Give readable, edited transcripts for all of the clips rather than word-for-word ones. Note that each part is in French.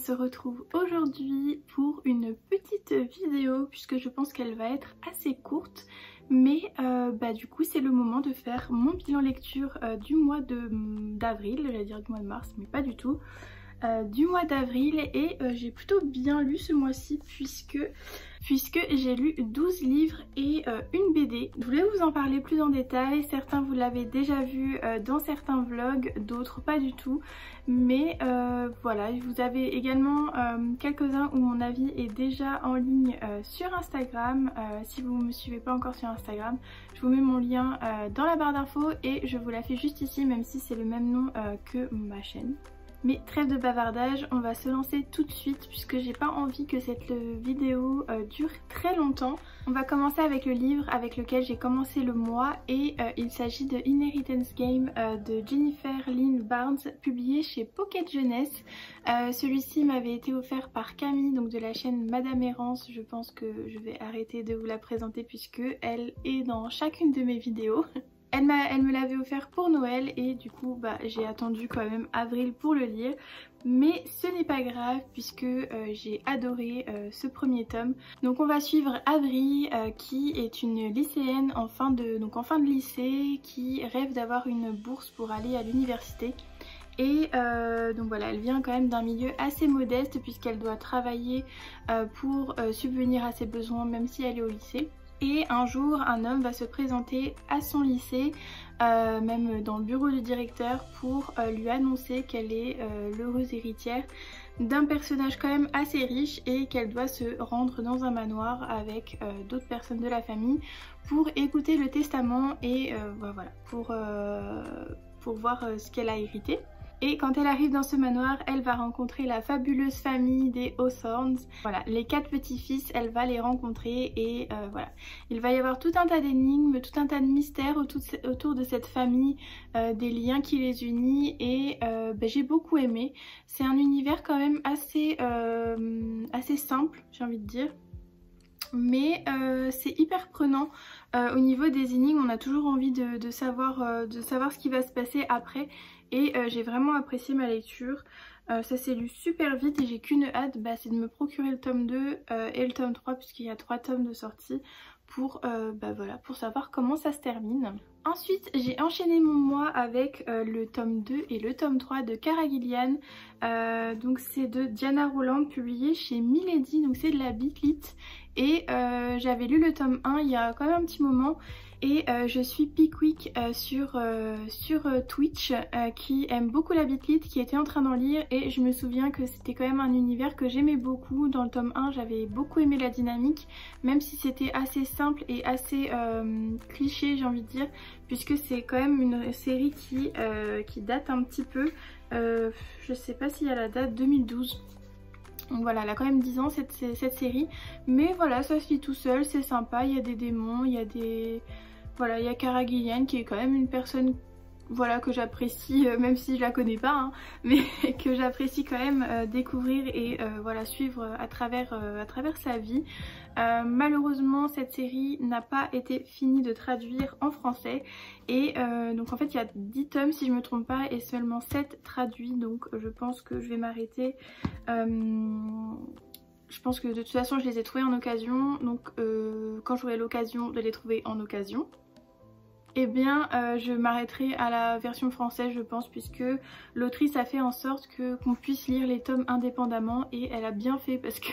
se retrouve aujourd'hui pour une petite vidéo puisque je pense qu'elle va être assez courte. Mais du coup c'est le moment de faire mon bilan lecture du mois d'avril, j'allais dire du mois de mars mais pas du tout. Du mois d'avril et j'ai plutôt bien lu ce mois-ci puisque j'ai lu 12 livres et une BD. Je voulais vous en parler plus en détail, certains vous l'avez déjà vu dans certains vlogs, d'autres pas du tout. Mais voilà, vous avez également quelques-uns où mon avis est déjà en ligne sur Instagram. Si vous ne me suivez pas encore sur Instagram, je vous mets mon lien dans la barre d'infos et je vous la fais juste ici même si c'est le même nom que ma chaîne. Mais trêve de bavardage, on va se lancer tout de suite puisque j'ai pas envie que cette vidéo dure très longtemps. On va commencer avec le livre avec lequel j'ai commencé le mois et il s'agit de Inheritance Game de Jennifer Lynn Barnes, publié chez Pocket Jeunesse. Celui-ci m'avait été offert par Camille, donc de la chaîne Madame Errance. Je pense que je vais arrêter de vous la présenter puisque elle est dans chacune de mes vidéos. Elle me l'avait offert pour Noël et du coup j'ai attendu quand même avril pour le lire. Mais ce n'est pas grave puisque j'ai adoré ce premier tome. Donc on va suivre Avril qui est une lycéenne en fin de lycée qui rêve d'avoir une bourse pour aller à l'université. Et donc voilà, elle vient quand même d'un milieu assez modeste puisqu'elle doit travailler pour subvenir à ses besoins même si elle est au lycée. Et un jour, un homme va se présenter à son lycée, même dans le bureau du directeur, pour lui annoncer qu'elle est l'heureuse héritière d'un personnage quand même assez riche et qu'elle doit se rendre dans un manoir avec d'autres personnes de la famille pour écouter le testament et voilà, pour voir ce qu'elle a hérité. Et quand elle arrive dans ce manoir, elle va rencontrer la fabuleuse famille des Hawthorns. Voilà, les 4 petits-fils, elle va les rencontrer et voilà. Il va y avoir tout un tas d'énigmes, tout un tas de mystères autour de cette famille, des liens qui les unissent et j'ai beaucoup aimé. C'est un univers quand même assez simple, j'ai envie de dire. Mais c'est hyper prenant au niveau des énigmes, on a toujours envie de savoir ce qui va se passer après et j'ai vraiment apprécié ma lecture. Ça s'est lu super vite et j'ai qu'une hâte, c'est de me procurer le tome 2 et le tome 3 puisqu'il y a 3 tomes de sortie pour, voilà, pour savoir comment ça se termine. Ensuite j'ai enchaîné mon mois avec le tome 2 et le tome 3 de Cara Gillian. Donc c'est de Diana Roland, publié chez Milady, donc c'est de la Bitlit. Et j'avais lu le tome 1 il y a quand même un petit moment. Et je suis Pickwick sur Twitch qui aime beaucoup la Bitlit, qui était en train d'en lire. Et je me souviens que c'était quand même un univers que j'aimais beaucoup. Dans le tome 1 j'avais beaucoup aimé la dynamique, même si c'était assez simple et assez cliché j'ai envie de dire, puisque c'est quand même une série qui date un petit peu, je sais pas s'il y a la date, 2012. Donc voilà, elle a quand même 10 ans cette série, mais voilà, ça se lit tout seul, c'est sympa, il y a des démons, il y a des... Voilà, il y a Cara Gillian qui est quand même une personne, voilà, que j'apprécie, même si je la connais pas, hein, mais que j'apprécie quand même découvrir et voilà, suivre à travers sa vie. Malheureusement cette série n'a pas été finie de traduire en français et donc en fait il y a 10 tomes si je me trompe pas et seulement 7 traduits, donc je pense que je vais m'arrêter. Je pense que de toute façon je les ai trouvés en occasion, donc quand j'aurai l'occasion de les trouver en occasion, eh bien je m'arrêterai à la version française je pense, puisque l'autrice a fait en sorte qu'on puisse lire les tomes indépendamment et elle a bien fait parce que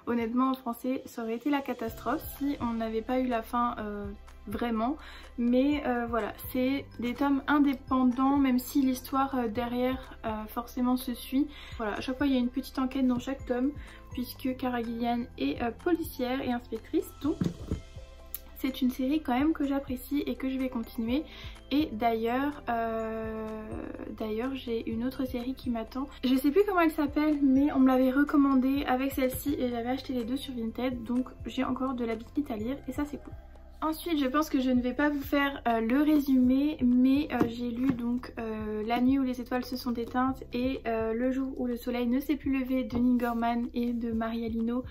honnêtement en français ça aurait été la catastrophe si on n'avait pas eu la fin vraiment. Mais voilà, c'est des tomes indépendants même si l'histoire derrière forcément se suit. Voilà, à chaque fois il y a une petite enquête dans chaque tome puisque Cara Gillian est policière et inspectrice, donc c'est une série quand même que j'apprécie et que je vais continuer. Et d'ailleurs j'ai une autre série qui m'attend. Je sais plus comment elle s'appelle mais on me l'avait recommandée avec celle-ci et j'avais acheté les deux sur Vinted, donc j'ai encore de la Bitlit à lire et ça c'est cool. Ensuite je pense que je ne vais pas vous faire le résumé, mais j'ai lu donc La nuit où les étoiles se sont éteintes et Le jour où le soleil ne s'est plus levé de Neil Gaiman et de Maria Lino,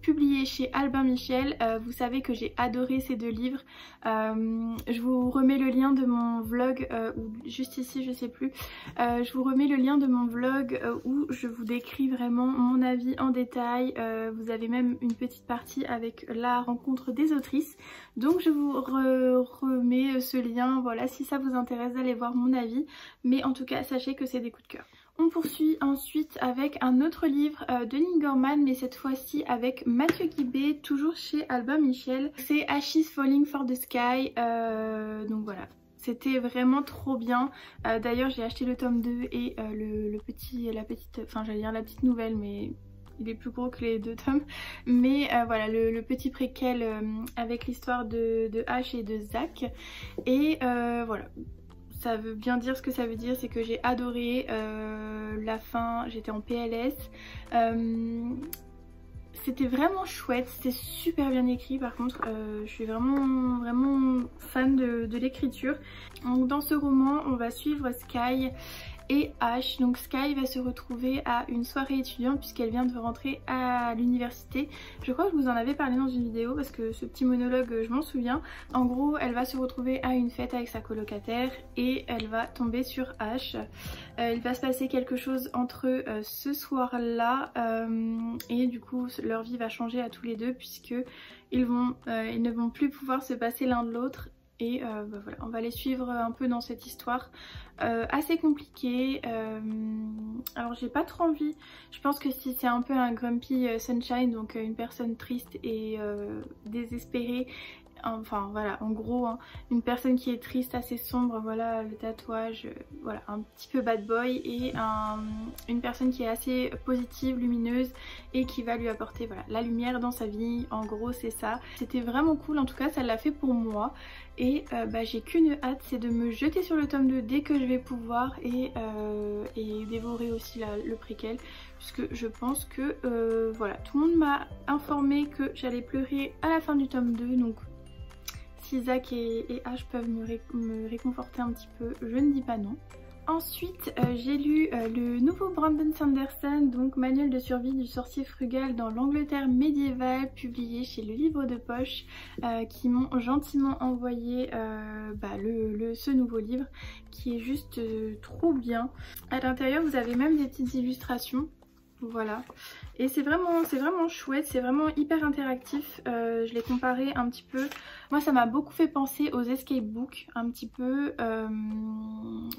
publié chez Albin Michel. Vous savez que j'ai adoré ces deux livres. Je vous remets le lien de mon vlog, ou juste ici je sais plus. Je vous remets le lien de mon vlog où je vous décris vraiment mon avis en détail. Vous avez même une petite partie avec la rencontre des autrices. Donc je vous remets ce lien, voilà, si ça vous intéresse d'aller voir mon avis. Mais en tout cas sachez que c'est des coups de cœur. On poursuit ensuite avec un autre livre de Neil Gaiman, mais cette fois-ci avec Mathieu Guibé, toujours chez Albin Michel. C'est Ashes Falling for the Sky, donc voilà. C'était vraiment trop bien. D'ailleurs j'ai acheté le tome 2 et la petite nouvelle, mais il est plus gros que les deux tomes. Mais voilà, le petit préquel avec l'histoire de Ash et de Zach. Et voilà. Ça veut bien dire ce que ça veut dire, c'est que j'ai adoré la fin, j'étais en PLS. C'était vraiment chouette, c'était super bien écrit par contre, je suis vraiment fan de l'écriture. Dans ce roman, on va suivre Sky et Ash. Donc Sky va se retrouver à une soirée étudiante puisqu'elle vient de rentrer à l'université. Je crois que je vous en avais parlé dans une vidéo parce que ce petit monologue je m'en souviens. En gros elle va se retrouver à une fête avec sa colocataire et elle va tomber sur Ash. Il va se passer quelque chose entre eux ce soir là et du coup leur vie va changer à tous les deux puisque ils ne vont plus pouvoir se passer l'un de l'autre. Et bah voilà, on va les suivre un peu dans cette histoire assez compliquée. Alors j'ai pas trop envie, je pense que si c'est un peu un grumpy sunshine, donc une personne triste et désespérée. Enfin voilà, en gros hein, une personne qui est triste, assez sombre, voilà, le tatouage, voilà, un petit peu bad boy, et une personne qui est assez positive, lumineuse et qui va lui apporter voilà, la lumière dans sa vie. En gros c'est ça. C'était vraiment cool, en tout cas ça l'a fait pour moi. Et bah, j'ai qu'une hâte, c'est de me jeter sur le tome 2 dès que je vais pouvoir et dévorer aussi le préquel, puisque je pense que voilà, tout le monde m'a informé que j'allais pleurer à la fin du tome 2, donc si Zach et Ash peuvent me réconforter un petit peu, je ne dis pas non. Ensuite j'ai lu le nouveau Brandon Sanderson, donc Manuel de survie du sorcier frugal dans l'Angleterre médiévale, publié chez Le Livre de Poche, qui m'ont gentiment envoyé ce nouveau livre qui est juste trop bien. À l'intérieur vous avez même des petites illustrations. Voilà, et c'est vraiment chouette, c'est vraiment hyper interactif. Je l'ai comparé un petit peu, moi ça m'a beaucoup fait penser aux escape books un petit peu,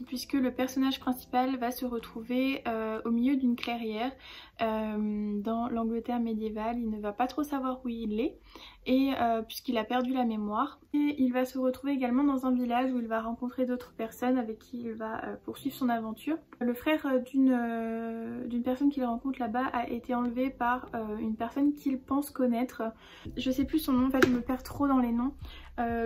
puisque le personnage principal va se retrouver au milieu d'une clairière dans l'Angleterre médiévale. Il ne va pas trop savoir où il est, et puisqu'il a perdu la mémoire, et il va se retrouver également dans un village où il va rencontrer d'autres personnes avec qui il va poursuivre son aventure. Le frère d'une personne qu'il rencontre là-bas a été enlevé par une personne qu'il pense connaître. Je sais plus son nom, en fait je me perds trop dans les noms.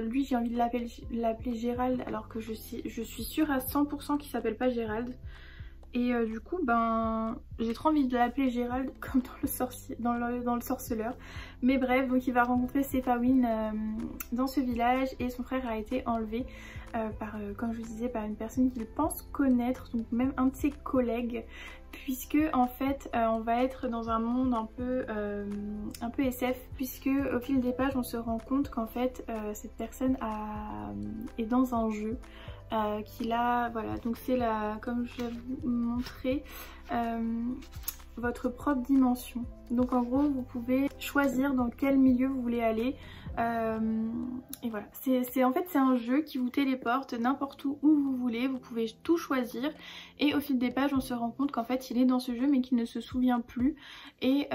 Lui j'ai envie de l'appeler Gérald, alors que je suis sûre à 100% qu'il s'appelle pas Gérald. Et du coup ben j'ai trop envie de l'appeler Gérald comme dans le sorceleur. Mais bref, donc il va rencontrer Séphawin dans ce village, et son frère a été enlevé comme je vous disais, par une personne qu'il pense connaître, donc même un de ses collègues, puisque en fait on va être dans un monde un peu SF, puisque au fil des pages on se rend compte qu'en fait cette personne est dans un jeu qu'il a, voilà, donc c'est comme je vais vous montrer, votre propre dimension. Donc en gros vous pouvez choisir dans quel milieu vous voulez aller. Et voilà, en fait c'est un jeu qui vous téléporte n'importe où vous voulez, vous pouvez tout choisir, et au fil des pages on se rend compte qu'en fait il est dans ce jeu mais qu'il ne se souvient plus, et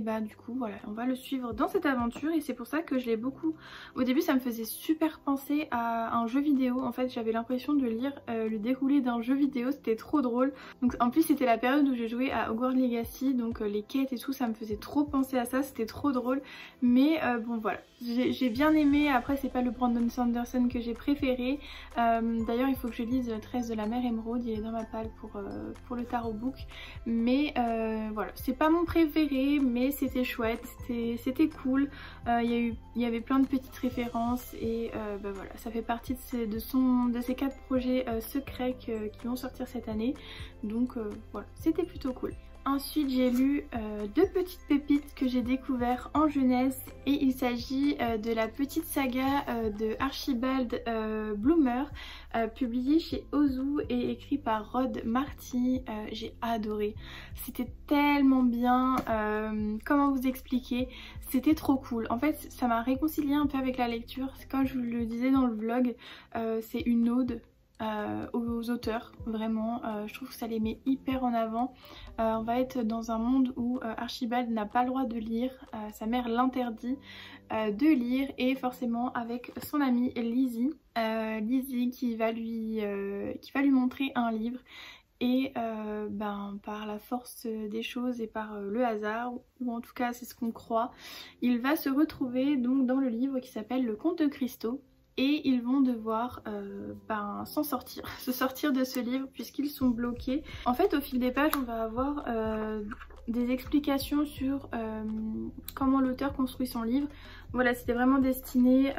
bah du coup voilà, on va le suivre dans cette aventure. Et c'est pour ça que je l'ai beaucoup, au début ça me faisait super penser à un jeu vidéo, en fait j'avais l'impression de lire le déroulé d'un jeu vidéo, c'était trop drôle. Donc en plus c'était la période où j'ai joué à Hogwarts Legacy, donc les quêtes et tout ça me faisait trop penser à ça, c'était trop drôle. Mais bon voilà, j'ai bien aimé. Après c'est pas le Brandon Sanderson que j'ai préféré, d'ailleurs il faut que je lise 13 de la mer émeraude, il est dans ma palle pour le tarot book, mais voilà, c'est pas mon préféré mais c'était chouette, c'était cool. Il y avait plein de petites références, et bah voilà, ça fait partie de ces 4 projets secrets qui vont sortir cette année, donc voilà, c'était plutôt cool. Ensuite j'ai lu deux petites pépites que j'ai découvertes en jeunesse et il s'agit de la petite saga de Archibald Bloomer publiée chez Ozu et écrit par Rod Marty. J'ai adoré, c'était tellement bien, comment vous expliquer, c'était trop cool. En fait ça m'a réconcilié un peu avec la lecture, comme je vous le disais dans le vlog, c'est une ode aux auteurs, vraiment, je trouve que ça les met hyper en avant. On va être dans un monde où Archibald n'a pas le droit de lire, sa mère l'interdit de lire, et forcément avec son amie Lizzie, Lizzie qui va lui montrer un livre. Et par la force des choses et par le hasard, ou en tout cas c'est ce qu'on croit, il va se retrouver donc dans le livre qui s'appelle Le Conte de Cristaux. Et ils vont devoir s'en sortir, se sortir de ce livre puisqu'ils sont bloqués. En fait au fil des pages on va avoir des explications sur comment l'auteur construit son livre. Voilà, c'était vraiment destiné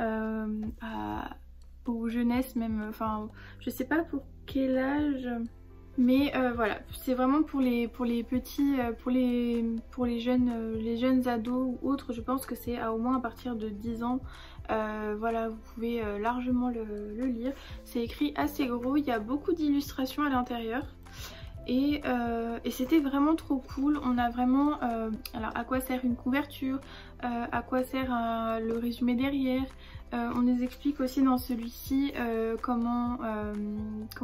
aux jeunesses même, enfin je sais pas pour quel âge. Mais voilà, c'est vraiment pour les petits, pour les jeunes ados ou autres. Je pense que c'est au moins à partir de 10 ans. Voilà, vous pouvez largement le lire. C'est écrit assez gros, il y a beaucoup d'illustrations à l'intérieur. Et c'était vraiment trop cool. On a vraiment, alors à quoi sert une couverture, à quoi sert le résumé derrière. On nous explique aussi dans celui-ci comment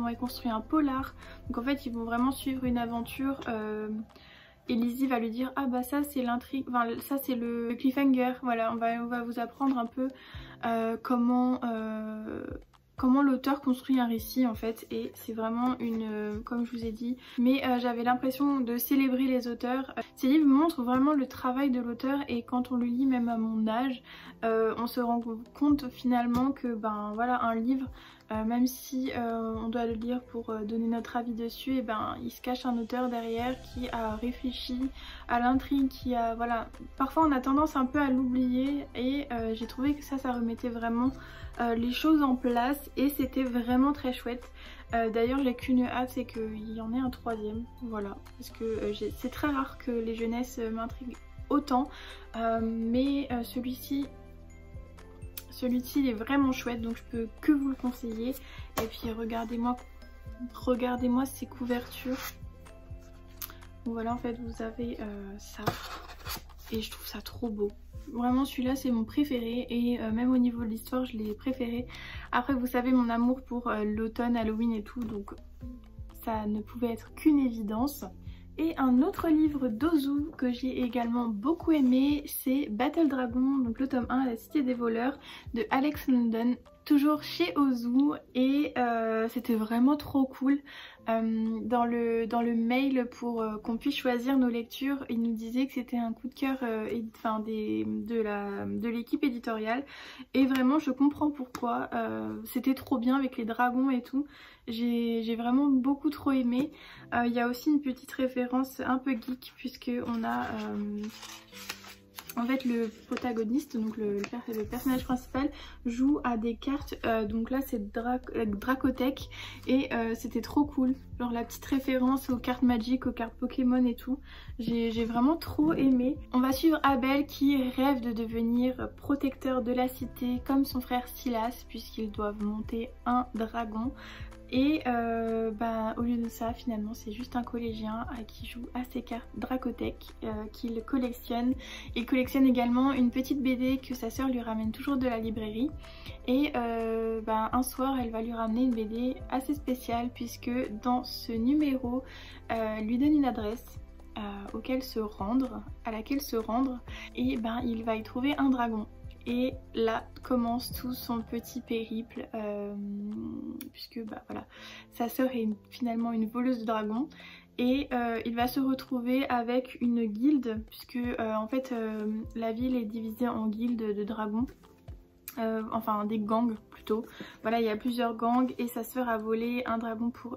est construit un polar. Donc en fait ils vont vraiment suivre une aventure et Lizzie va lui dire ah bah ça c'est l'intrigue, enfin ça c'est le cliffhanger. Voilà, on va vous apprendre un peu comment l'auteur construit un récit en fait, et c'est vraiment comme je vous ai dit, mais j'avais l'impression de célébrer les auteurs. Ces livres montrent vraiment le travail de l'auteur, et quand on le lit même à mon âge, on se rend compte finalement que voilà, un livre, même si on doit le lire pour donner notre avis dessus, et il se cache un auteur derrière qui a réfléchi à l'intrigue, qui a, voilà, parfois on a tendance un peu à l'oublier, et j'ai trouvé que ça remettait vraiment les choses en place, et c'était vraiment très chouette. D'ailleurs j'ai qu'une hâte, c'est qu'il y en ait un troisième, voilà, parce que c'est très rare que les jeunesses m'intriguent autant, mais celui-ci il est vraiment chouette, donc je peux que vous le conseiller. Et puis regardez-moi ces couvertures. Donc voilà, en fait vous avez ça, et je trouve ça trop beau. Vraiment celui-là c'est mon préféré, et même au niveau de l'histoire je l'ai préféré. Après vous savez mon amour pour l'automne, Halloween et tout, donc ça ne pouvait être qu'une évidence. Et un autre livre d'Ozu que j'ai également beaucoup aimé, c'est Battle Dragon, donc le tome 1, La Cité des voleurs, de Alex London, toujours chez Ozu, et c'était vraiment trop cool. Dans le mail pour qu'on puisse choisir nos lectures, il nous disait que c'était un coup de cœur de l'équipe éditoriale, et vraiment je comprends pourquoi. C'était trop bien avec les dragons et tout, j'ai vraiment beaucoup trop aimé. Il y a aussi une petite référence un peu geek, puisque on a en fait le protagoniste, donc le personnage principal, joue à des cartes, donc là c'est Dracotech, et c'était trop cool, genre la petite référence aux cartes Magic, aux cartes Pokémon et tout, j'ai vraiment trop aimé. On va suivre Abel qui rêve de devenir protecteur de la cité comme son frère Silas, puisqu'ils doivent monter un dragon. Et au lieu de ça, finalement c'est juste un collégien qui joue à ses cartes Dracotech, qu'il collectionne. Il collectionne également une petite BD que sa sœur lui ramène toujours de la librairie, et un soir elle va lui ramener une BD assez spéciale, puisque dans ce numéro lui donne une adresse à laquelle se rendre, et il va y trouver un dragon. Et là commence tout son petit périple, puisque voilà, sa sœur est finalement une voleuse de dragons, et il va se retrouver avec une guilde, puisque en fait la ville est divisée en guildes de dragons, enfin des gangs plutôt. Voilà, il y a plusieurs gangs, et sa sœur a volé un dragon pour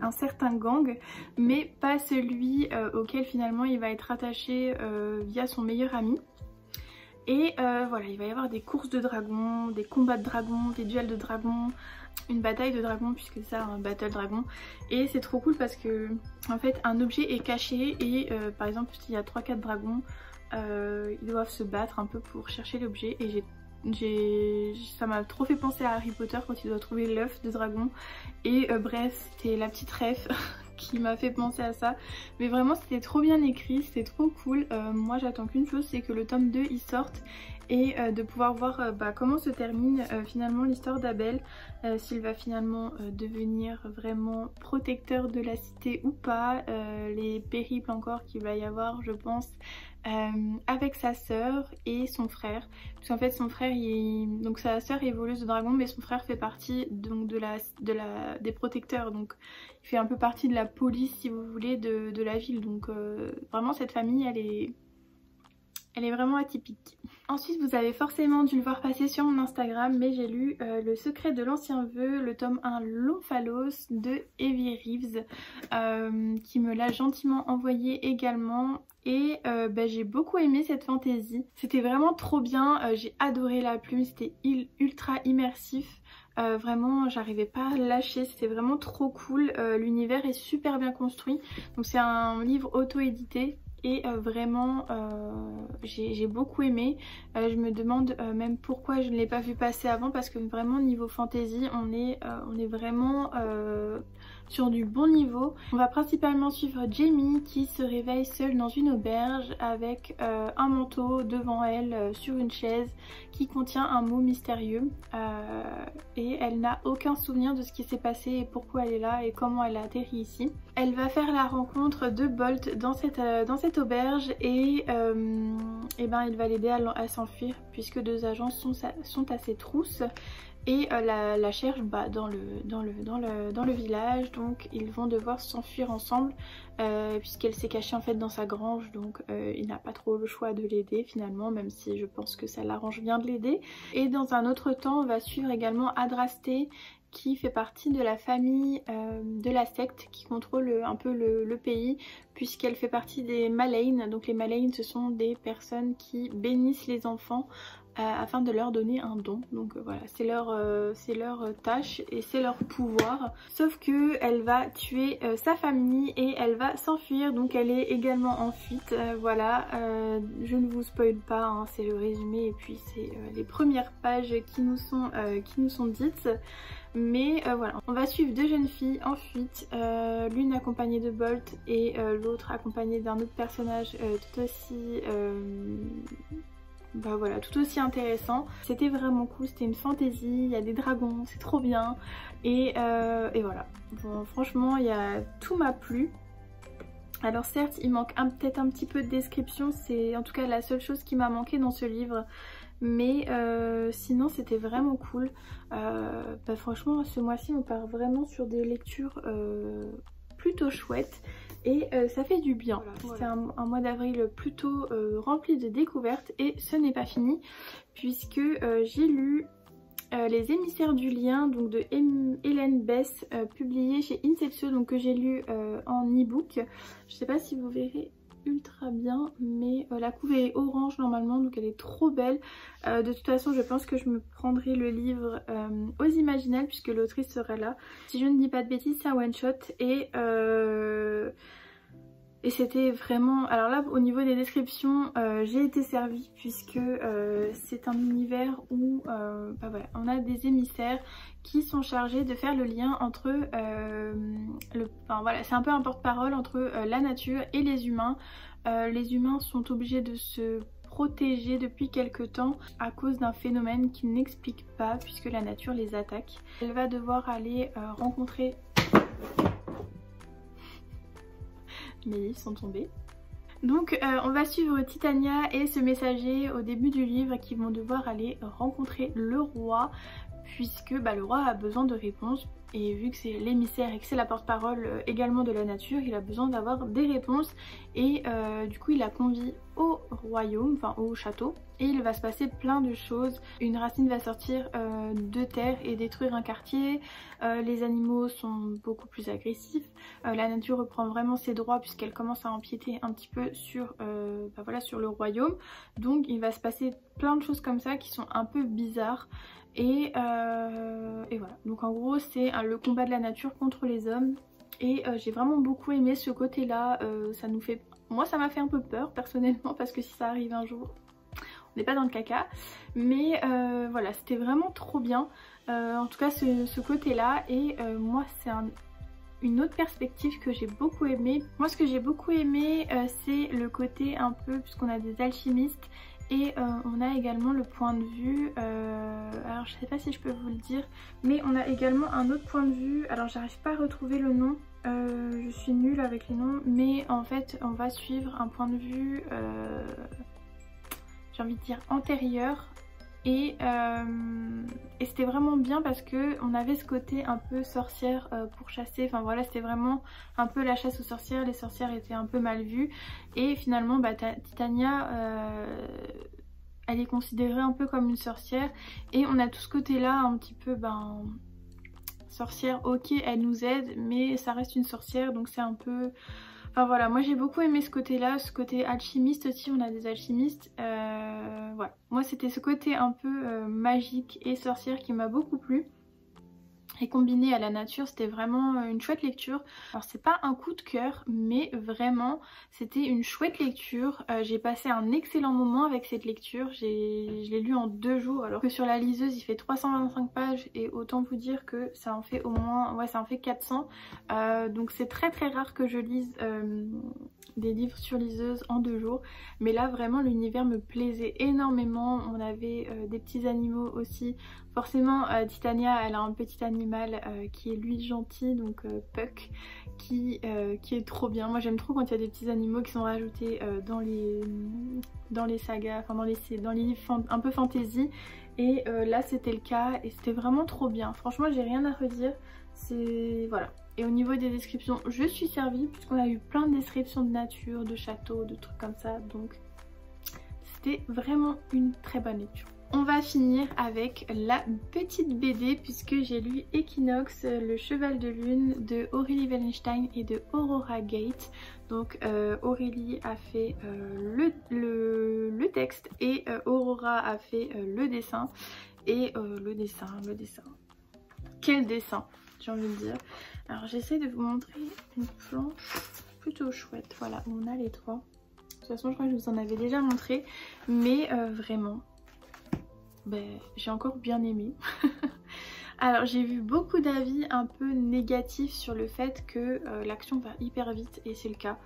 un certain gang, mais pas celui auquel finalement il va être attaché via son meilleur ami. Et voilà, il va y avoir des courses de dragons, des combats de dragons, des duels de dragons, une bataille de dragons puisque c'est ça, un battle dragon. Et c'est trop cool parce que en fait un objet est caché et par exemple s'il y a 3-4 dragons, ils doivent se battre un peu pour chercher l'objet. Et ça m'a trop fait penser à Harry Potter quand il doit trouver l'œuf de dragon. Et bref, c'était la petite ref qui m'a fait penser à ça. Mais vraiment c'était trop bien écrit, c'était trop cool. Moi j'attends qu'une chose, c'est que le tome 2 il sorte et de pouvoir voir comment se termine finalement l'histoire d'Abel, s'il va finalement devenir vraiment protecteur de la cité ou pas, les périples encore qu'il va y avoir je pense avec sa sœur et son frère, parce qu'en fait son frère donc sa sœur est voleuse de dragons mais son frère fait partie donc des protecteurs, donc il fait un peu partie de la police si vous voulez de la ville, donc vraiment cette famille elle est vraiment atypique. Ensuite vous avez forcément dû le voir passer sur mon Instagram, mais j'ai lu Le secret de l'ancien vœu, le tome 1 Longphalos de Evie Reeves, qui me l'a gentiment envoyé également. Et j'ai beaucoup aimé cette fantaisie, c'était vraiment trop bien, j'ai adoré la plume, c'était ultra immersif. Vraiment j'arrivais pas à lâcher, c'était vraiment trop cool, l'univers est super bien construit, donc c'est un livre auto-édité. Et vraiment j'ai beaucoup aimé. Je me demande même pourquoi je ne l'ai pas vu passer avant, parce que vraiment niveau fantasy on est vraiment sur du bon niveau. On va principalement suivre Jamie qui se réveille seule dans une auberge avec un manteau devant elle sur une chaise qui contient un mot mystérieux et elle n'a aucun souvenir de ce qui s'est passé et pourquoi elle est là et comment elle a atterri ici. Elle va faire la rencontre de Bolt dans cette auberge et il va l'aider à s'enfuir puisque deux agents sont à ses trousses et la cherchent dans le village, donc ils vont devoir s'enfuir ensemble puisqu'elle s'est cachée en fait dans sa grange, donc il n'a pas trop le choix de l'aider finalement, même si je pense que ça l'arrange bien de l'aider. Et dans un autre temps on va suivre également Adrasté qui fait partie de la famille de la secte qui contrôle un peu le pays, puisqu'elle fait partie des Maleines. Donc les Maleines ce sont des personnes qui bénissent les enfants afin de leur donner un don, donc voilà, c'est leur tâche et c'est leur pouvoir, sauf que elle va tuer sa famille et elle va s'enfuir, donc elle est également en fuite. Voilà, je ne vous spoil pas, hein, c'est le résumé et puis c'est les premières pages qui nous sont dites. Mais voilà, on va suivre deux jeunes filles en fuite, l'une accompagnée de Bolt et l'autre accompagnée d'un autre personnage tout aussi intéressant. C'était vraiment cool, c'était une fantaisie, il y a des dragons, c'est trop bien. Et voilà, bon, franchement tout m'a plu. Alors certes il manque peut-être un petit peu de description, c'est en tout cas la seule chose qui m'a manqué dans ce livre. Mais sinon c'était vraiment cool. Franchement ce mois-ci on part vraiment sur des lectures plutôt chouettes. Et ça fait du bien. Voilà. C'est un mois d'avril plutôt rempli de découvertes et ce n'est pas fini puisque j'ai lu Les émissaires du lien, donc de Hélène Bess, publié chez Inceptio, donc que j'ai lu en e-book. Je sais pas si vous verrez ultra bien, mais la couve est orange normalement, donc elle est trop belle. De toute façon je pense que je me prendrai le livre aux Imaginales puisque l'autrice sera là. Si je ne dis pas de bêtises c'est un one shot et c'était vraiment... Alors là au niveau des descriptions j'ai été servie puisque c'est un univers où voilà, on a des émissaires qui sont chargés de faire le lien entre voilà, c'est un peu un porte-parole entre la nature et les humains. Les humains sont obligés de se protéger depuis quelque temps à cause d'un phénomène qu'ils n'expliquent pas puisque la nature les attaque. Elle va devoir aller rencontrer... Mes livres sont tombés. Donc on va suivre Titania et ce messager au début du livre qui vont devoir aller rencontrer le roi puisque le roi a besoin de réponses et vu que c'est l'émissaire et que c'est la porte-parole également de la nature, il a besoin d'avoir des réponses et du coup il la convie au royaume, enfin au château, et il va se passer plein de choses. Une racine va sortir de terre et détruire un quartier, les animaux sont beaucoup plus agressifs, la nature reprend vraiment ses droits puisqu'elle commence à empiéter un petit peu sur, voilà, sur le royaume. Donc il va se passer plein de choses comme ça qui sont un peu bizarres. Et voilà, donc en gros c'est le combat de la nature contre les hommes et j'ai vraiment beaucoup aimé ce côté là. Ça nous fait, moi ça m'a fait un peu peur personnellement parce que si ça arrive un jour on n'est pas dans le caca, mais voilà, c'était vraiment trop bien, en tout cas ce côté là. Et moi c'est une autre perspective que j'ai beaucoup aimé. Moi ce que j'ai beaucoup aimé c'est le côté un peu, puisqu'on a des alchimistes. Et on a également le point de vue, alors je sais pas si je peux vous le dire, mais on a également un autre point de vue, alors j'arrive pas à retrouver le nom, je suis nulle avec les noms, mais en fait on va suivre un point de vue, j'ai envie de dire antérieur, et c'était vraiment bien parce que on avait ce côté un peu sorcière pour chasser, enfin voilà, c'était vraiment un peu la chasse aux sorcières, les sorcières étaient un peu mal vues et finalement bah, Titania elle est considérée un peu comme une sorcière et on a tout ce côté là un petit peu ben sorcière, ok elle nous aide mais ça reste une sorcière donc c'est un peu... Enfin voilà, moi j'ai beaucoup aimé ce côté là, ce côté alchimiste aussi, on a des alchimistes, voilà. Moi c'était ce côté un peu magique et sorcière qui m'a beaucoup plu. Et combiné à la nature, c'était vraiment une chouette lecture. Alors c'est pas un coup de cœur, mais vraiment c'était une chouette lecture. J'ai passé un excellent moment avec cette lecture. Je l'ai lu en 2 jours, alors que sur la liseuse il fait 325 pages et autant vous dire que ça en fait au moins, ouais ça en fait 400. Donc c'est très rare que je lise des livres sur liseuse en 2 jours. Mais là vraiment l'univers me plaisait énormément. On avait des petits animaux aussi. Forcément Titania elle a un petit animal qui est lui gentil, donc Puck, qui est trop bien. Moi j'aime trop quand il y a des petits animaux qui sont rajoutés dans les sagas, enfin dans les livres un peu fantasy. Et là c'était le cas et c'était vraiment trop bien. Franchement j'ai rien à redire, c'est... voilà. Et au niveau des descriptions je suis servie puisqu'on a eu plein de descriptions de nature, de châteaux, de trucs comme ça. Donc c'était vraiment une très bonne lecture. On va finir avec la petite BD puisque j'ai lu Equinox, le cheval de lune de Aurélie Wellenstein et de Aurora Gate. Donc Aurélie a fait le texte et Aurora a fait le dessin. Et le dessin, quel dessin, j'ai envie de dire. Alors j'essaie de vous montrer une planche plutôt chouette, voilà, où on a les 3. De toute façon je crois que je vous en avais déjà montré, mais vraiment... ben, j'ai encore bien aimé. Alors j'ai vu beaucoup d'avis un peu négatifs sur le fait que l'action va hyper vite et c'est le cas.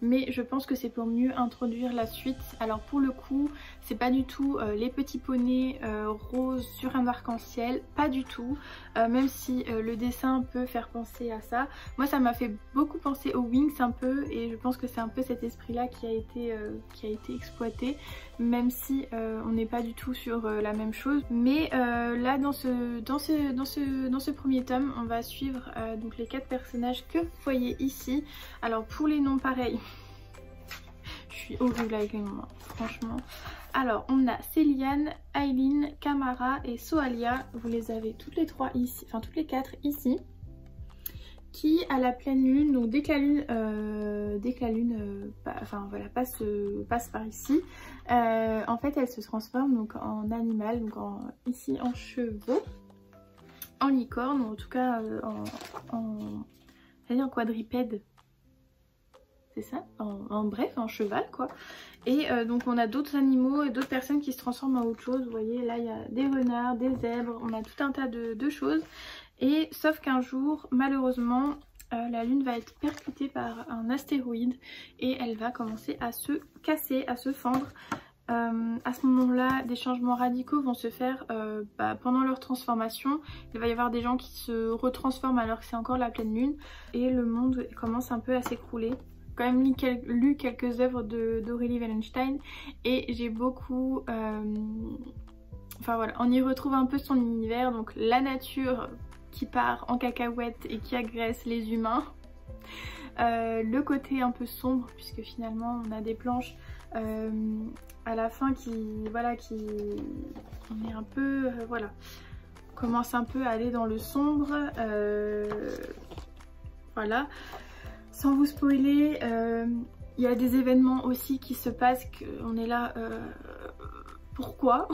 Mais je pense que c'est pour mieux introduire la suite. Alors pour le coup, c'est pas du tout les petits poneys roses sur un arc-en-ciel, pas du tout. Même si le dessin peut faire penser à ça. Moi ça m'a fait beaucoup penser aux Wings un peu et je pense que c'est un peu cet esprit là qui a été exploité. Même si on n'est pas du tout sur la même chose. Mais là dans ce premier tome, on va suivre donc les 4 personnages que vous voyez ici. Alors pour les noms pareils, je suis horrible avec les noms, franchement. Alors on a Céliane, Aileen, Camara et Soalia. Vous les avez toutes les 3 ici, enfin toutes les 4 ici. Qui à la pleine lune, donc dès que la lune enfin voilà, passe par ici, en fait elle se transforme donc en animal, donc ici en chevaux, en licorne, ou en tout cas en quadrupède, c'est ça, bref en cheval quoi. Et donc on a d'autres animaux et d'autres personnes qui se transforment en autre chose. Vous voyez là il y a des renards, des zèbres, on a tout un tas de choses. Et sauf qu'un jour, malheureusement, la lune va être percutée par un astéroïde et elle va commencer à se casser, à se fendre. À ce moment-là, des changements radicaux vont se faire pendant leur transformation. Il va y avoir des gens qui se retransforment alors que c'est encore la pleine lune et le monde commence un peu à s'écrouler. J'ai quand même lu quelques œuvres d'Aurélie Wellenstein et j'ai beaucoup... enfin voilà, on y retrouve un peu son univers, donc la nature qui part en cacahuète et qui agresse les humains. Le côté un peu sombre, puisque finalement on a des planches à la fin qui on est un peu voilà, on commence un peu à aller dans le sombre, voilà. Sans vous spoiler, il y a des événements aussi qui se passent, qu'on est là, pourquoi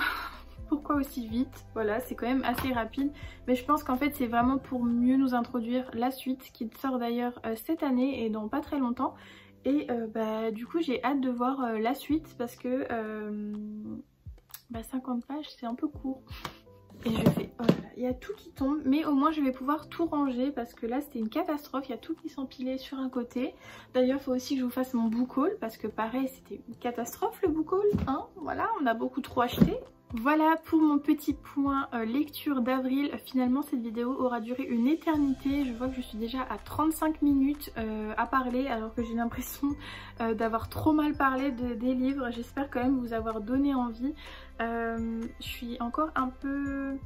pourquoi aussi vite? Voilà, c'est quand même assez rapide, mais je pense qu'en fait c'est vraiment pour mieux nous introduire la suite, qui sort d'ailleurs cette année et dans pas très longtemps. Et bah, du coup j'ai hâte de voir la suite, parce que 50 pages c'est un peu court. Et je fais, oh là là, il y a tout qui tombe, mais au moins je vais pouvoir tout ranger, parce que là c'était une catastrophe, il y a tout qui s'empilait sur un côté. D'ailleurs il faut aussi que je vous fasse mon book haul, parce que pareil c'était une catastrophe le book haul, hein, voilà, on a beaucoup trop acheté. Voilà pour mon petit point lecture d'avril. Finalement cette vidéo aura duré une éternité. Je vois que je suis déjà à 35 minutes à parler, alors que j'ai l'impression d'avoir trop mal parlé des livres. J'espère quand même vous avoir donné envie. Je suis encore un peu...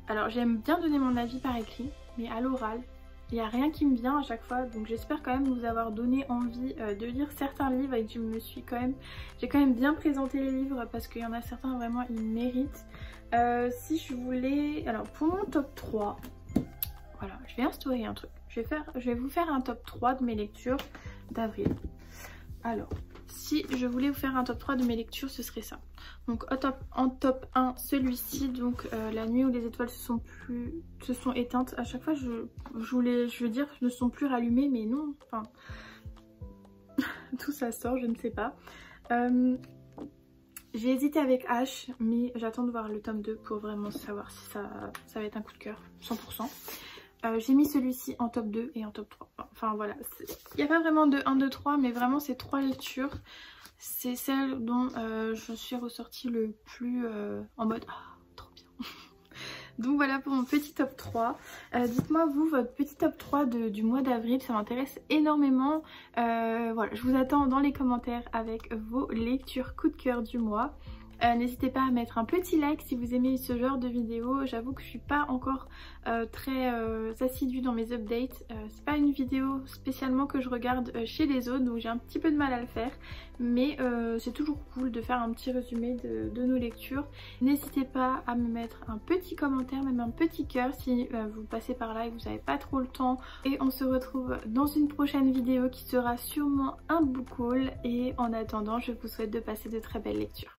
Alors j'aime bien donner mon avis par écrit, mais à l'oral, il n'y a rien qui me vient à chaque fois, donc j'espère quand même vous avoir donné envie de lire certains livres, et que j'ai quand même bien présenté les livres, parce qu'il y en a certains vraiment ils méritent. Si je voulais... Alors pour mon top 3, voilà, je vais instaurer un truc. Je vais vous faire un top 3 de mes lectures d'avril. Alors, si je voulais vous faire un top 3 de mes lectures, ce serait ça. Donc en top 1, celui-ci, donc La nuit où les étoiles se sont éteintes. À chaque fois je veux dire ne sont plus rallumées, mais non, enfin tout ça sort, je ne sais pas. J'ai hésité avec H, mais j'attends de voir le tome 2 pour vraiment savoir si ça va être un coup de cœur, 100%. J'ai mis celui-ci en top 2 et en top 3. Enfin voilà, il n'y a pas vraiment de 1, 2, 3, mais vraiment ces 3 lectures, c'est celle dont je suis ressortie le plus en mode ah, trop bien. Donc voilà pour mon petit top 3. Dites-moi vous votre petit top 3 du mois d'avril, ça m'intéresse énormément. Voilà, je vous attends dans les commentaires avec vos lectures coup de cœur du mois. N'hésitez pas à mettre un petit like si vous aimez ce genre de vidéo. J'avoue que je suis pas encore très assidue dans mes updates. C'est pas une vidéo spécialement que je regarde chez les autres, donc j'ai un petit peu de mal à le faire. Mais c'est toujours cool de faire un petit résumé de nos lectures. N'hésitez pas à me mettre un petit commentaire, même un petit cœur si vous passez par là et que vous n'avez pas trop le temps. Et on se retrouve dans une prochaine vidéo qui sera sûrement un book haul. Et en attendant, je vous souhaite de passer de très belles lectures.